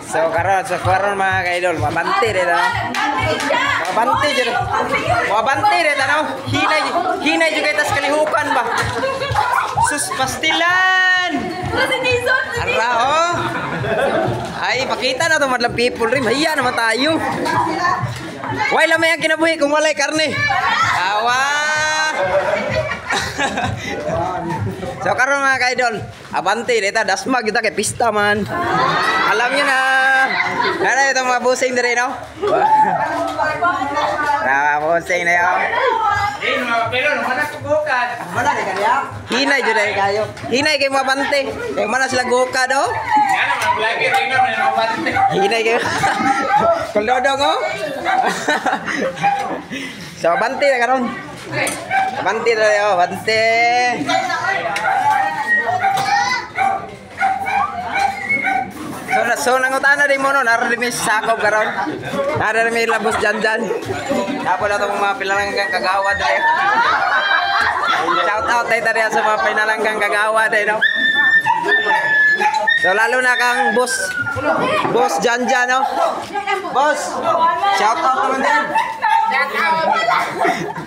So karon mga ka-idol, mabanti rin ano. Mabanti rin. Mabanti rin ano. Hinay juga itas kalihukan ba. Sus pastilan. Ara oh. Ay pakita na to madlang people rin. Hiya naman tayo. Why lamay ang kinabuhi kung walay karne. Awa. So karon mga ka-idol, abanti dito dasma kita kay pista man. Alam niyo na. Ano ito mga busing dire no? Busing na yo. Pero mana ko gukad. Mana di kaya? Hinay jud kayo. Hinay kay mabante. Kay mana sila gukad oh? Yan naman lagi rin na mabante. Hinay kay. Kuldodong oh. So abante na karon. Banti na yo, banti. So nangutana din mo no, narimi sakop karon. Narimi labos dyan. Tapos na itong mga pinalanggang kagawa dahil. Shout out tayo tariya sa mga pinalanggang kagawa dahil no. So lalo na kang boss dyan no. Boss, shout out naman din. Shout out.